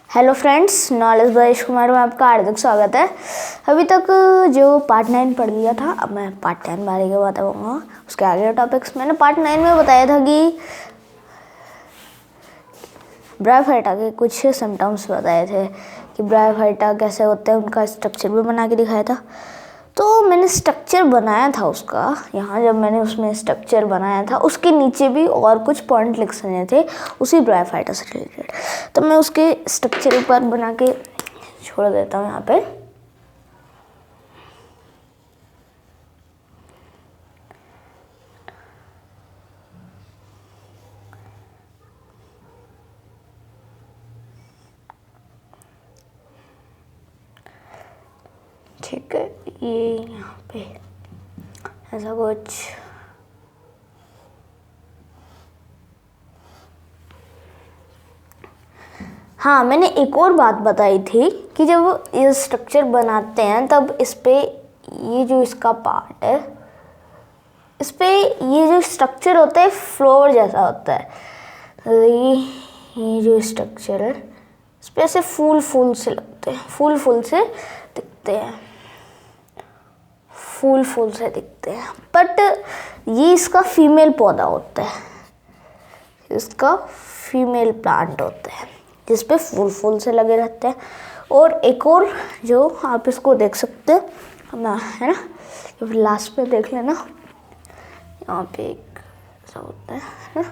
Hello friends, knowledge by Kumar में आपका हार्दिक स्वागत है। अभी तक जो पार्ट 9 पढ़ लिया था, अब मैं पार्ट 10 बारे में बताऊंगा। उसके आगे टॉपिक्स मैंने पार्ट 9 में बताया था कि ब्रायोफाइटा के कुछ सिम्टम्स बताए थे कि ब्रायोफाइटा कैसे होते हैं, उनका स्ट्रक्चर भी बना के दिखाया था। तो मैंने स्ट्रक्चर बनाया था उसका, यहाँ जब मैंने उसमें स्ट्रक्चर बनाया था उसके नीचे भी और कुछ पॉइंट लिखने थे उसी ब्रायोफाइटा से रिलेटेड। तो मैं उसके स्ट्रक्चर ऊपर बना के छोड़ देता हूँ यहाँ पे। ठीक है, ये यहाँ पे ऐसा कुछ हाँ, मैंने एक और बात बताई थी कि जब ये स्ट्रक्चर बनाते हैं तब इस पे ये जो इसका पार्ट है, इस पे ये जो स्ट्रक्चर होता है फ्लोर जैसा होता है। तो ये जो स्ट्रक्चर है इस पे ऐसे फूल से लगते हैं, फूल से दिखते हैं, फूल से दिखते हैं। बट ये इसका फीमेल पौधा होता है, इसका फीमेल प्लांट होता है जिस पे फूल से लगे रहते हैं। और एक और जो आप इसको देख सकते हैं ना, है ना, लास्ट पे देख लेना, यहाँ पे एक ऐसा होता है ना।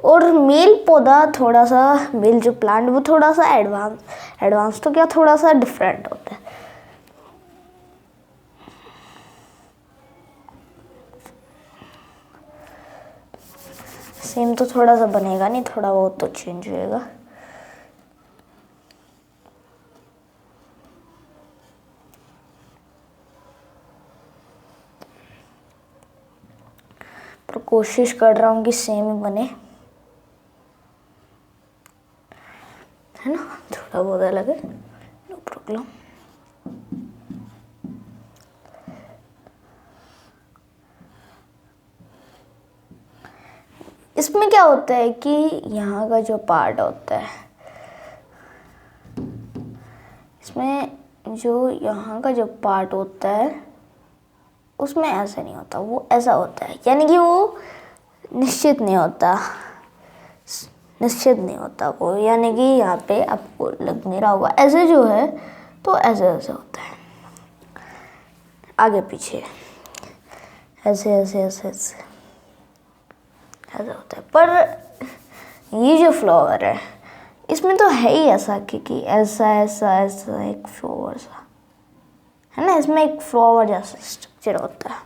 और मेल पौधा थोड़ा सा, मेल जो प्लांट वो थोड़ा सा एडवांस तो क्या, थोड़ा सा डिफरेंट होता है। सेम तो थोड़ा सा बनेगा नहीं, थोड़ा बहुत तो चेंज होएगा। पर कोशिश कर रहा हूँ कि सेम ही बने, है ना, थोड़ा बहुत अलग है, नो प्रॉब्लम। इसमें क्या होता है कि यहाँ का जो पार्ट होता है, इसमें जो यहाँ का जो पार्ट होता है उसमें ऐसा नहीं होता, वो ऐसा होता है, यानी कि वो निश्चित नहीं होता वो, यानी कि यहाँ पे आपको लग नहीं रहा होगा ऐसे जो है, तो ऐसे होता है, आगे पीछे ऐसे होता है। पर ये जो फ्लावर है इसमें तो है ही ऐसा, क्योंकि ऐसा एक फ्लावर सा है ना, इसमें एक फ्लावर जैसा स्ट्रक्चर होता है।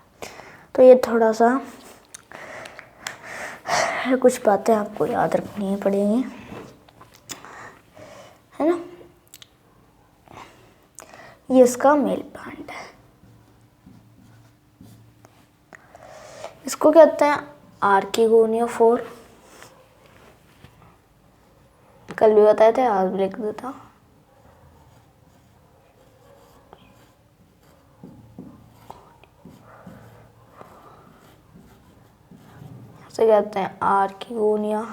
तो ये थोड़ा सा कुछ बातें आपको याद रखनी पड़ेंगी, है ना। ये इसका मेल प्लांट है, इसको कहते हैं आर्किगोनियोफोर। कल भी बताए थे, आज भी लिख देता। इसे कहते हैं आर्किगोनिया।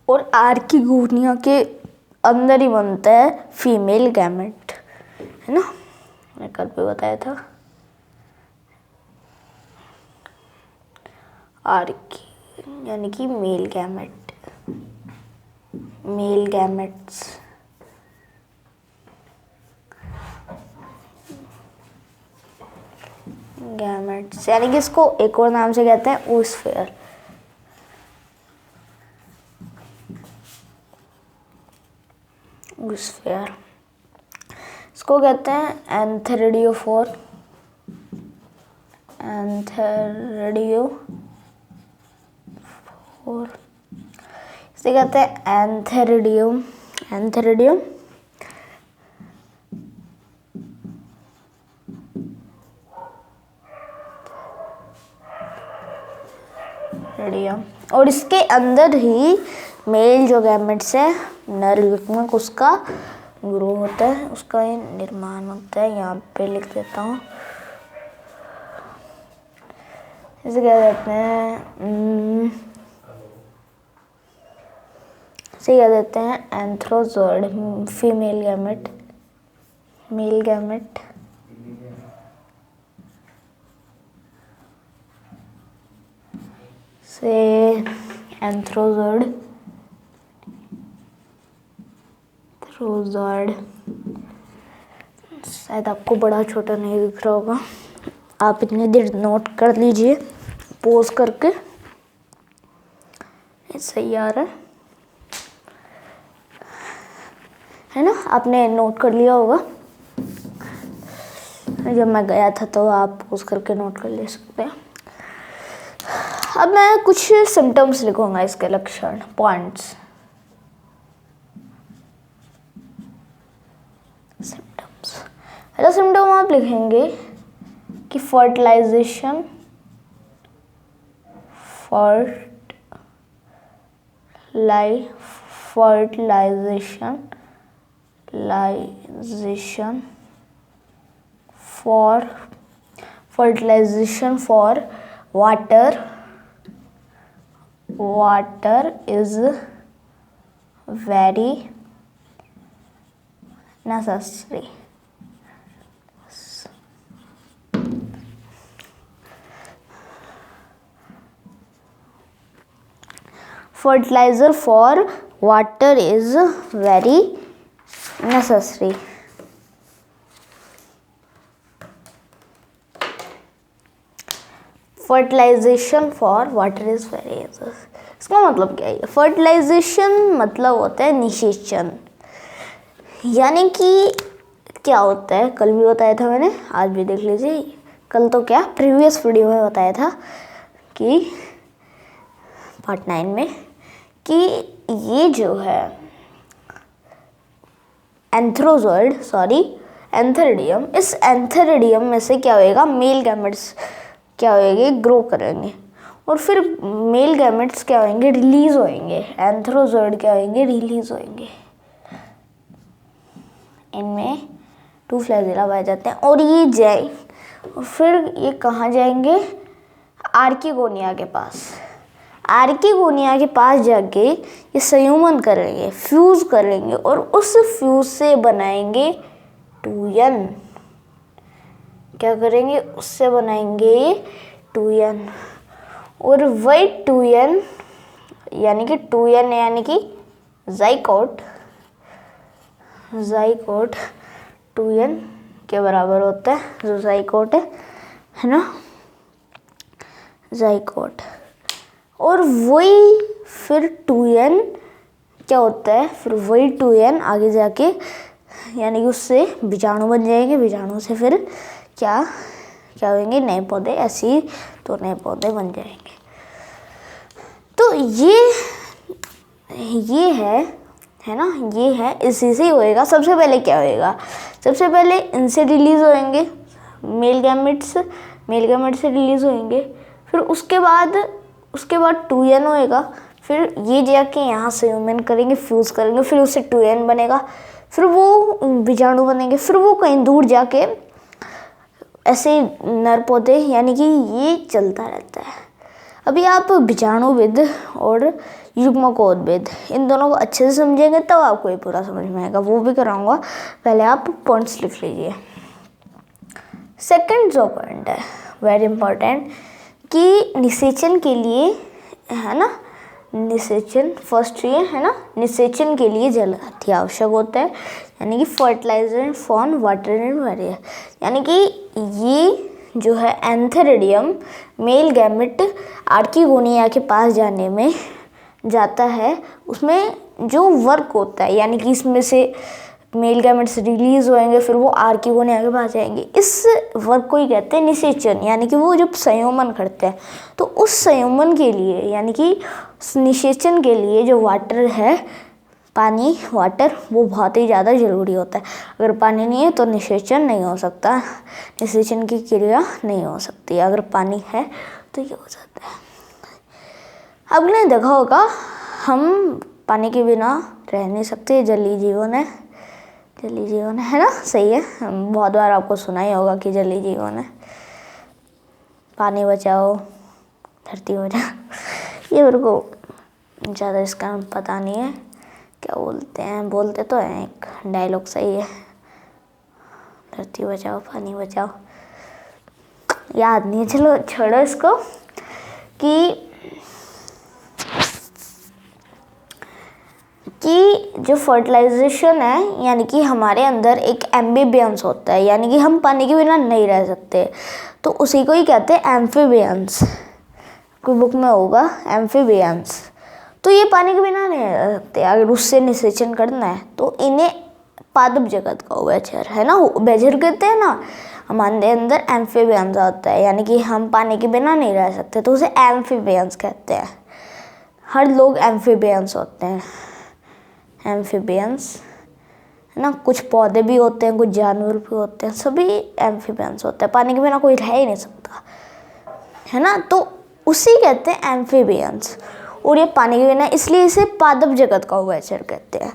और आर्किगोनिया के अंदर ही बनता है फीमेल गैमेट, है ना, मैं कल भी बताया था। आर्की यानी कि मेल गैमेट, मेल गैमेट्स। यानी कि इसको एक और नाम से कहते हैं oosphere। इसको कहते हैं एंथेरिडियोफोर, इसे कहते हैं एंथेरिडियम। और इसके अंदर ही मेल जो गैमेट्स है, नर युग्मक, उसका ग्रो होता है, उसका निर्माण होता है। यहाँ पे लिख देता हूँ, इसे क्या कहते हैं, इसे क्या कहते हैं एंथ्रोजोइड, फीमेल गैमेट, मेल गैमेट से एंथ्रोजोइड, शायद आपको बड़ा छोटा नहीं दिख रहा होगा, आप इतनी देर नोट कर लीजिए पोज करके। सही आ रहा है ना, आपने नोट कर लिया होगा। जब मैं गया था तो आप पोज करके नोट कर ले सकते हैं। अब मैं कुछ सिम्टम्स लिखूंगा, इसके लक्षण, पॉइंट्स। सिम्टम्स, पहला सिम्टम आप लिखेंगे कि fertilisation for water is very necessary. Fertilizer for water is very necessary. Fertilization for water is very, इसका मतलब क्या है? फर्टिलाइजेशन मतलब होता है निषेचन, यानी कि क्या होता है, कल भी बताया था मैंने, आज भी देख लीजिए। कल तो क्या, प्रीवियस वीडियो में बताया था कि पार्ट 9 में, कि ये जो है एंथेरिडियम, इस एंथेरिडियम में से क्या होएगा, मेल गैमेट्स क्या होएंगे, ग्रो करेंगे, और फिर मेल गैमेट्स क्या होंगे, रिलीज होंगे, एंथ्रोजोइड क्या होंगे, रिलीज होंगे। इनमें 2 फ्लैजेला पाए जाते हैं, और ये जाए, और फिर ये कहाँ जाएंगे, आर्किगोनिया के पास। आर्किगोनिया के पास जाके ये संयुग्मन करेंगे, फ्यूज करेंगे, और उस फ्यूज से बनाएंगे 2n। क्या करेंगे, उससे बनाएंगे 2n, और वही 2n यानी कि 2n यानी कि जाइकोट 2n के बराबर होता है, जो जाइकोट है ना, जाइकोट। और वही फिर 2n क्या होता है, फिर वही 2n आगे जाके यानी कि उससे बीजाणु बन जाएंगे, बीजाणु से फिर क्या होंगे, नए पौधे, ऐसे तो नए पौधे बन जाएंगे। तो ये है ना, ये है, इसी से होएगा। सबसे पहले क्या होएगा, सबसे पहले इनसे रिलीज होएंगे मेल गैमेट्स से रिलीज होएंगे, फिर उसके बाद 2n होएगा, फिर ये जाके यहाँ से ह्यूमन करेंगे, फ्यूज करेंगे, फिर उससे 2n बनेगा, फिर वो बीजाणु बनेंगे, फिर वो कहीं दूर जाके ऐसे नर पौधे, यानी कि ये चलता रहता है। अभी आप बीजाणुविद और युग्मकोद्भिद इन दोनों को अच्छे से समझेंगे तब आपको ये पूरा समझ में आएगा, वो भी कराऊंगा। पहले आप पॉइंट्स लिख लीजिए। सेकंड जो पॉइंट है वेरी इंपॉर्टेंट, कि निषेचन के लिए है ना, निषेचन फर्स्ट ये है ना, निषेचन के लिए जल अति आवश्यक होता है, यानी कि फर्टिलाइजर फॉर वाटर एंड वेरियर, यानी कि ये जो है एंथेरिडियम मेल गैमेट आर्किगोनिया के पास जाने में जाता है, उसमें जो वर्क होता है, यानी कि इसमें से मेल गैमेट्स रिलीज होएंगे, फिर वो आर्किगोनिया के पास जाएंगे। इस वर्क को ही कहते हैं निषेचन, यानी कि वो जब संयुग्मन करते हैं, तो उस संयुग्मन के लिए यानी कि निषेचन के लिए जो वाटर है, पानी, वाटर, वो बहुत ही ज़्यादा ज़रूरी होता है। अगर पानी नहीं है तो निषेचन नहीं हो सकता, निषेचन की क्रिया नहीं हो सकती। अगर पानी है तो ये हो जाता है। आपने देखा होगा, हम पानी के बिना रह नहीं सकते, जलीय जीवन है ना, सही है। बहुत बार आपको सुना ही होगा कि जलीय जीवन है, पानी बचाओ, धरती हो जा। ये मेरे को ज़्यादा इसका पता नहीं है क्या बोलते हैं, बोलते तो हैं एक डायलॉग सही है, धरती बचाओ पानी बचाओ, याद नहीं है, चलो छोड़ो इसको। कि जो फर्टिलाइजेशन है यानी कि हमारे अंदर एक एम्फीबियंस होता है, यानी कि हम पानी के बिना नहीं रह सकते, तो उसी को ही कहते हैं एम्फीबियंस। कोई बुक में होगा एम्फीबियंस। तो ये पानी के बिना नहीं रह सकते। अगर उससे निषेचन करना है तो इन्हें पादप जगत का उभयचर है ना, उभयचर कहते हैं ना। हमारे अंदर एम्फीबियंस होता है, यानी कि हम पानी के बिना नहीं रह सकते, तो उसे एम्फीबियंस कहते हैं। हर लोग एम्फीबियंस होते हैं, एम्फीबियंस है ना। कुछ पौधे भी होते हैं, कुछ जानवर भी होते हैं, सभी एम्फीबियंस होते हैं। पानी के बिना कोई रह ही नहीं सकता, है ना। तो उसी कहते हैं एम्फीबियंस। और ये पानी के बिना, इसलिए इसे पादप जगत का उभयचर कहते हैं,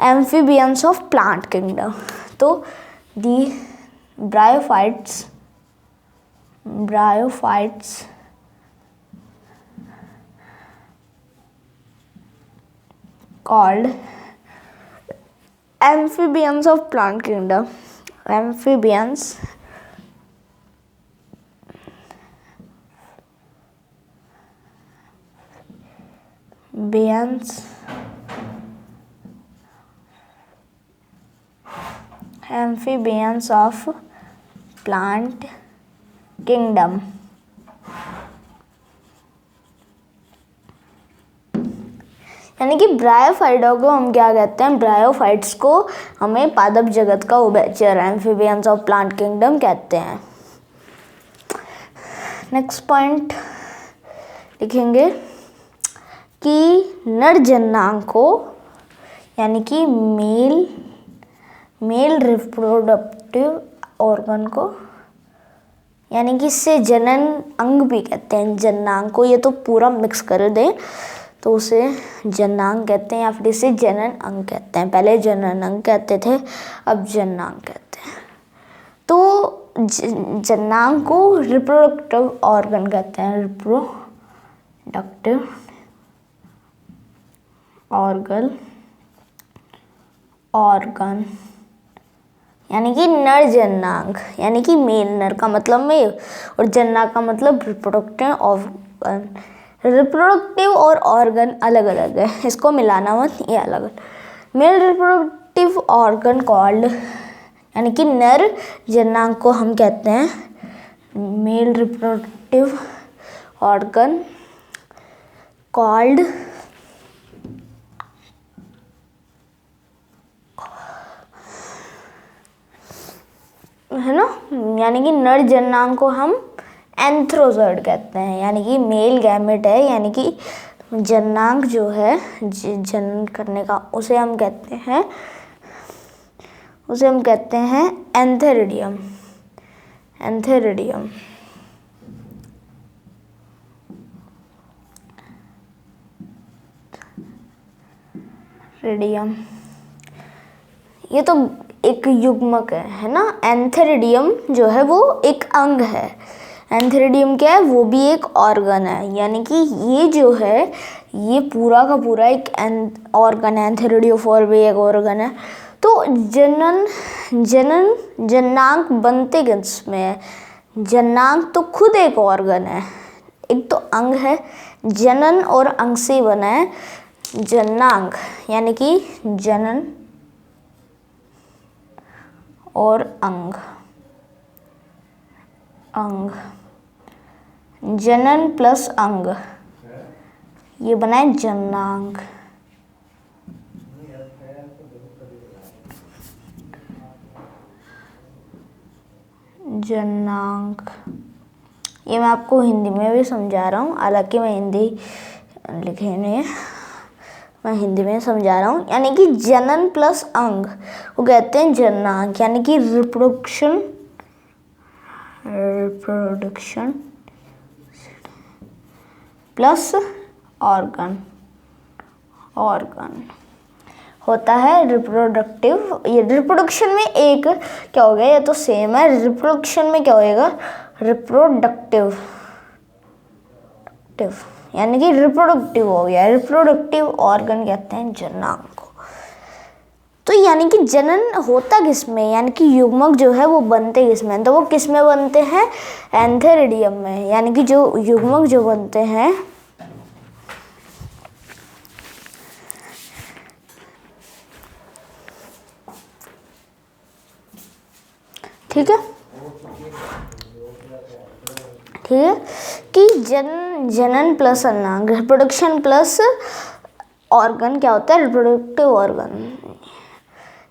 एम्फीबियंस ऑफ प्लांट किंगडम। तो दी bryophytes called amphibians of plant kingdom. Amphibians of plant kingdom. यानी कि ब्रायोफाइटों को हम क्या कहते हैं, ब्रायोफाइट्स को हमें पादप जगत का उभयचर एम्फीबियंस ऑफ प्लांट किंगडम कहते हैं। नेक्स्ट पॉइंट लिखेंगे कि नर जननांग को, यानी कि मेल रिप्रोडक्टिव ऑर्गन को, यानी कि इससे जनन अंग भी कहते हैं, जननांग को। ये तो पूरा मिक्स कर दें तो उसे जननांग कहते हैं, या फिर इसे जनन अंग कहते हैं। पहले जनन अंग कहते थे, अब जननांग कहते हैं। तो जननांग को रिप्रोडक्टिव ऑर्गन कहते हैं, रिप्रोडक्टिव ऑर्गन, यानी कि नर जननांग, यानी कि मेल, नर का मतलब मेल और जननांग का मतलब रिप्रोडक्टिव ऑर्गन। रिप्रोडक्टिव और ऑर्गन अलग अलग है, इसको मिलाना मत, ये अलग है। मेल रिप्रोडक्टिव ऑर्गन कॉल्ड, यानी कि नर जननांग को हम कहते हैं मेल रिप्रोडक्टिव ऑर्गन कॉल्ड है ना, यानी कि नर जननांग को हम एंथ्रोजॉइड कहते हैं, यानी कि मेल गैमेट है, यानी कि जननांग जो है जनन करने का, उसे हम कहते हैं एंथेरिडियम। ये तो एक युग्मक है ना। एंथेरिडियम जो है वो एक अंग है। एंथेरिडियम क्या है, वो भी एक ऑर्गन है, यानी कि ये जो है ये पूरा का पूरा एक ऑर्गन है। एंथेरिडियोफोर भी एक ऑर्गन है। तो जननांग बनते किसमें है, जननांग तो खुद एक ऑर्गन है, एक तो अंग है, जनन और अंग से बना है जननांग, यानी कि जनन और अंग, जनन प्लस अंग, ये बना है जननांग। ये मैं आपको हिंदी में भी समझा रहा हूँ, हालांकि मैं हिंदी लिखे नहीं है, मैं हिंदी में समझा रहा हूँ। यानी कि जनन प्लस अंग वो कहते हैं जननांग, यानी कि रिप्रोडक्शन प्लस ऑर्गन होता है रिप्रोडक्टिव। ये रिप्रोडक्शन में एक क्या हो गया, ये तो सेम है। रिप्रोडक्शन में क्या होएगा, रिप्रोडक्टिव रिप्रोडक्टिव, यानी कि रिप्रोडक्टिव हो गया। रिप्रोडक्टिव ऑर्गन कहते हैं जननांग को। तो यानी कि जनन होता किसमें, यानी कि युग्मक जो है वो बनते किसमें, तो वो किसमें बनते हैं, एंथेरिडियम में। यानी कि जो युग्मक जो बनते हैं ठीक है कि जनन प्लस अन्नांग, रिप्रोडक्शन प्लस ऑर्गन क्या होता है, रिप्रोडक्टिव ऑर्गन।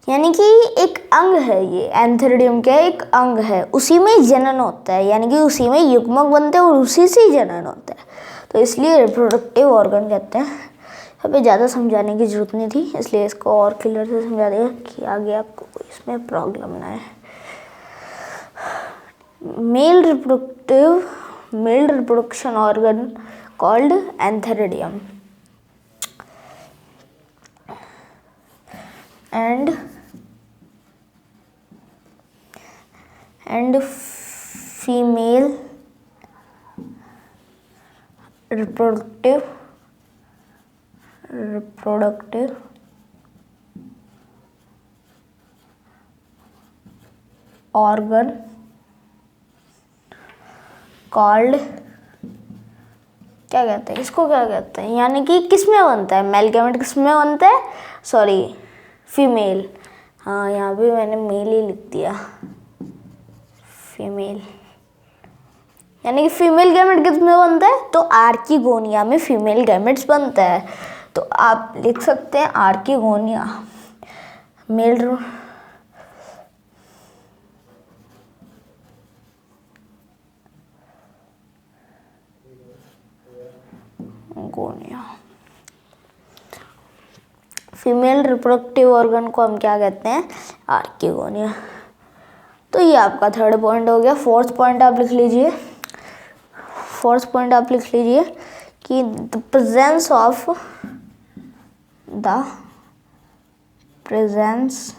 यानी कि एक अंग है, ये एंथेरिडियम का एक अंग है, उसी में जनन होता है, यानी कि उसी में युग्मक बनते हैं और उसी से जनन होता है, तो इसलिए रिप्रोडक्टिव ऑर्गन कहते हैं। यहाँ पे ज़्यादा समझाने की जरूरत नहीं थी, इसलिए इसको और क्लियर से समझा देगा कि आगे आपको इसमें प्रॉब्लम ना है। Male reproduction organ called antheridium and female reproductive organ called, क्या कहते हैं इसको, क्या कहते हैं, यानी कि किस में बनता है, मेल गैमेट किस में बनता है, सॉरी फीमेल, हाँ यहाँ भी मैंने मेल ही लिख दिया, फीमेल, यानी कि फीमेल गैमेट किस में बनता है, तो आर्किगोनिया में फीमेल गैमेट्स बनता है। तो आप लिख सकते हैं आर्किगोनिया मेल गोनिया। फीमेल रिप्रोडक्टिव ऑर्गन को हम क्या कहते हैं, आर्किगोनिया। तो ये आपका थर्ड पॉइंट हो गया। फोर्थ पॉइंट आप लिख लीजिए, कि द प्रेजेंस ऑफ presence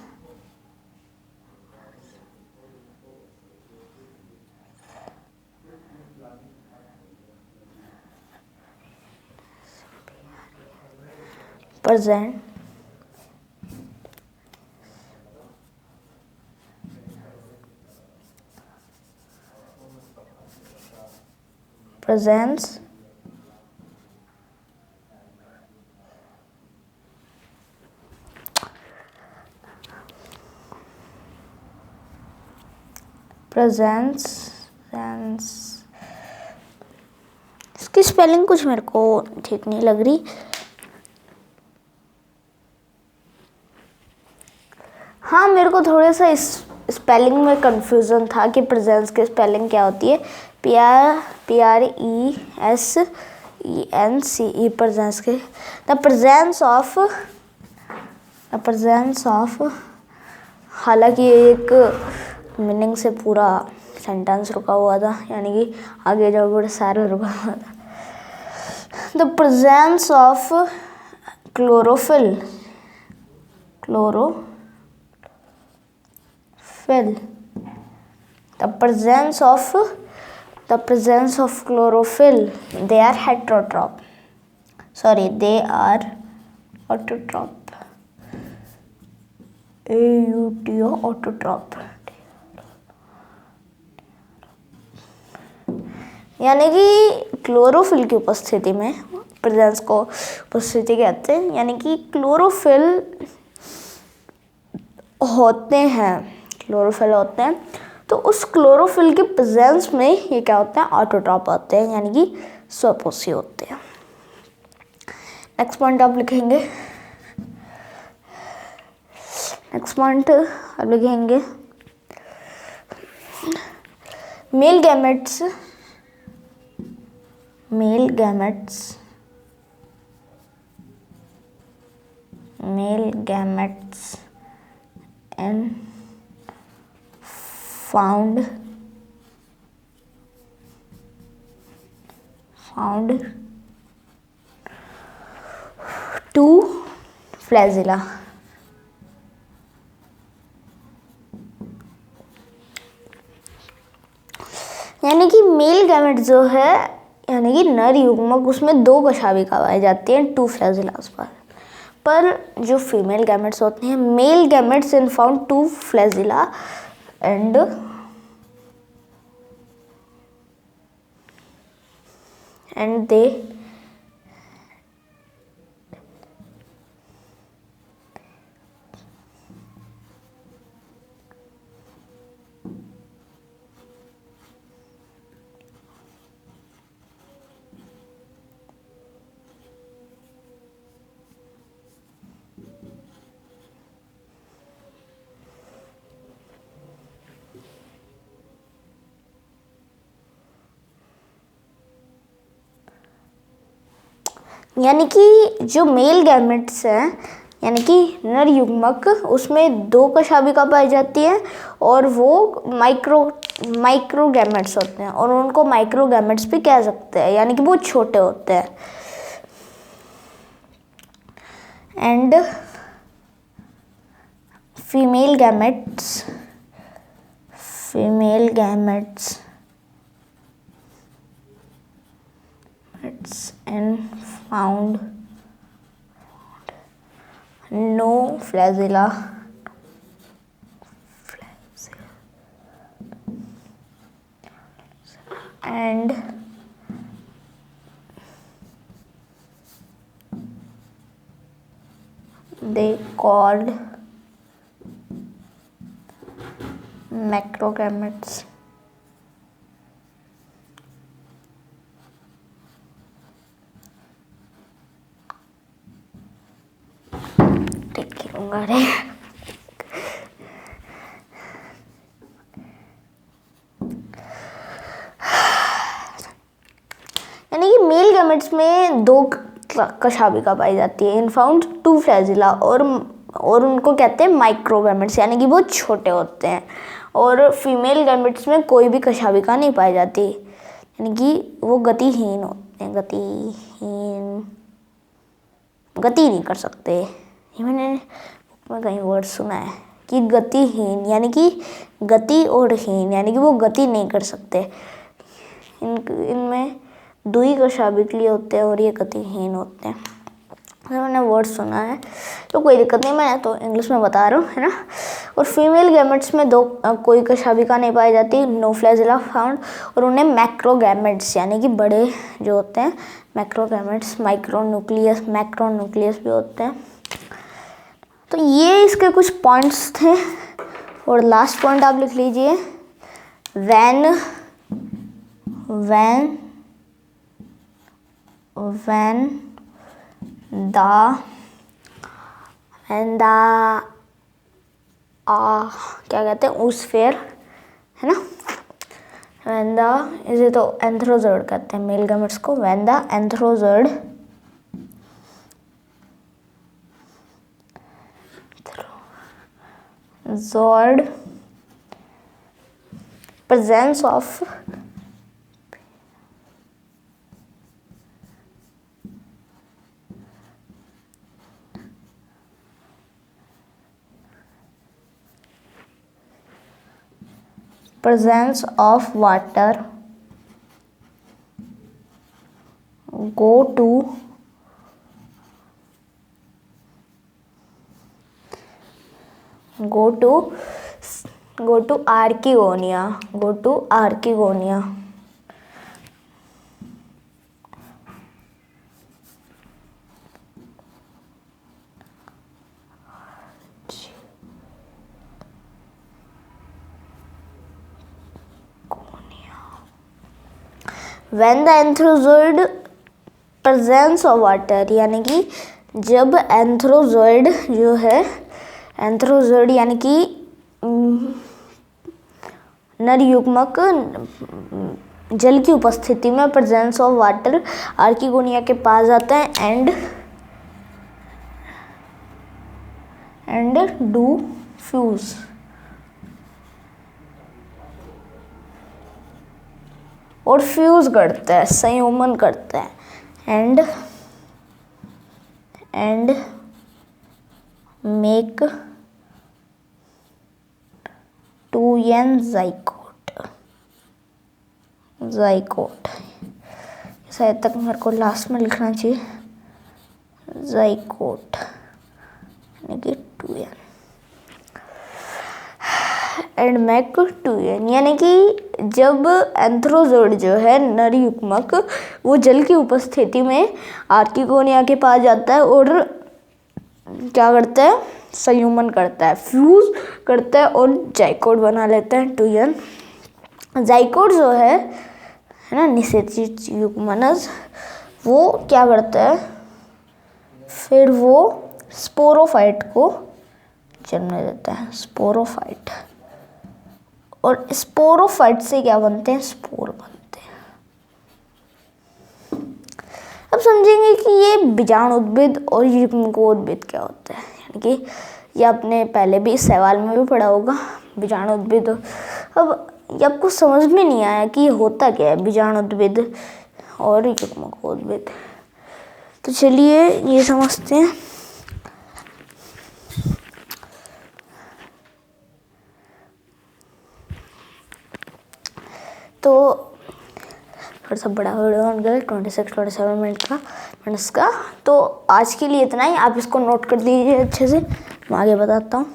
इसकी स्पेलिंग कुछ मेरे को ठीक नहीं लग रही। हाँ मेरे को थोड़ा सा इस स्पेलिंग में कंफ्यूजन था कि प्रेजेंस की स्पेलिंग क्या होती है, PRESENCE प्रेजेंस के, द प्रेजेंस ऑफ, हालांकि ये एक मीनिंग से पूरा सेंटेंस रुका हुआ था, यानी कि आगे जो बड़े सारे रुका हुआ था। The presence of chlorophyll the presence of chlorophyll, they are autotroph, autotroph, यानी कि क्लोरोफिल की उपस्थिति में, प्रेजेंस को उपस्थिति कहते हैं, यानी कि क्लोरोफिल होते हैं, तो उस क्लोरोफिल के प्रेजेंस में ये क्या होते हैं, ऑटोट्रॉप होते हैं, यानी कि स्वपोषी होते हैं। नेक्स्ट पॉइंट आप लिखेंगे, male gametes and found to flagella, यानी कि मेल गैमेट जो है यानी कि नर युग्मक उसमें 2 कशाभिका पाई जाती हैं 2 फ्लैजिलास पर जो फीमेल गैमेट्स होते हैं, male gametes in found 2 flagella and they यानी कि जो मेल गैमेट्स हैं, यानी कि नर युग्मक, उसमें 2 कशाभिका पाई जाती है और वो माइक्रो गैमेट्स होते हैं और उनको माइक्रो गैमेट्स भी कह सकते हैं, यानी कि वो छोटे होते हैं। And female gametes and found no flagella and they called macrogametes. अरे यानी कि मेल गैमेट्स में 2 कशाभिका पाई जाती है इन फाउंड 2 फ्लैजिला और उनको कहते हैं माइक्रोगैमेट्स, यानी कि वो छोटे होते हैं। और फीमेल गैमेट्स में कोई भी कशाभिका नहीं पाई जाती, यानी कि वो गतिहीन होते हैं, गति नहीं कर सकते। ये मैंने बुक में कहीं वर्ड सुना है कि गतिहीन, यानी कि गति और हीन, यानी कि वो गति नहीं कर सकते। इनमें 2 ही कशाभिकली होते हैं और ये गतिहीन होते हैं। मैंने वर्ड सुना है तो कोई दिक्कत नहीं, मैं तो इंग्लिश में बता रहा हूँ, है ना। और फीमेल गैमेट्स में 2 कोई कशाभिका नहीं पाई जाती, नो फ्लैजिला फाउंड, और उन्हें मैक्रोगैमेट्स, यानी कि बड़े जो होते हैं मैक्रोगैमेट्स, मैक्रोन्यूक्लियस भी होते हैं। तो ये इसके कुछ पॉइंट्स थे। और लास्ट पॉइंट आप लिख लीजिए, when the क्या कहते हैं ऊसफेयर, है ना। when the इसे तो एंथ्रोजोइड कहते हैं मेल गैमेट्स को। when the एंथ्रोजोइड presence of water go to archegonia, when the एंथ्रोजोइड presence of water, यानी कि जब एंथ्रोजोइड जो है, एंथ्रोजोइड यानी कि नर युग्मक जल की उपस्थिति में प्रेजेंस ऑफ वाटर आर्किगोनिया के पास जाता है एंड डू फ्यूज, और फ्यूज करता है, संयोजन करता है एंड मेक 2n zygote, शायद तक मेरे को लास्ट में लिखना चाहिए ज़ाइगोट यानी कि 2n एंड मैक 2n, यानी कि जब एंथ्रोजोइड जो है नर युग्मक वो जल की उपस्थिति में आर्किगोनिया के पास जाता है और क्या करता है, संयुग्मन करता है, फ्यूज करता है और जाइगोट बना लेता है 2n। जाइगोट जो है ना निषेचित युग्मनज, वो क्या करता है, फिर वो स्पोरोफाइट को जन्म देता है, स्पोरोफाइट। और स्पोरोफाइट से क्या बनते हैं, स्पोर बनते हैं। अब समझेंगे कि ये बीजाणुउद्भिद और युग्मकोद्भिद क्या होता है, यानी कि ये आपने पहले भी इस सवाल में भी पढ़ा होगा बीजाणुउद्भिद। अब ये आपको समझ में नहीं आया कि ये होता क्या है बीजाणुउद्भिद और युग्मकोद्भिद, तो चलिए ये समझते हैं। तो थोड़ा सा बड़ा वीडियो बन गया 26-27 मिनट का। तो आज के लिए इतना ही, आप इसको नोट कर दीजिए अच्छे से, मैं आगे बताता हूँ।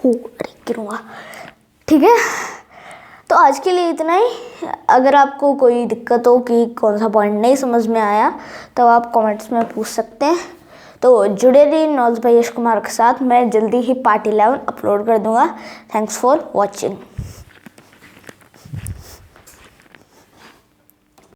अरे गिरूँगा, ठीक है। तो आज के लिए इतना ही। अगर आपको कोई दिक्कत हो कि कौन सा पॉइंट नहीं समझ में आया तो आप कमेंट्स में पूछ सकते हैं। तो जुड़े रहिए नॉलेज बाय यश कुमार के साथ। मैं जल्दी ही पार्ट 11 अपलोड कर दूंगा। Thanks for watching.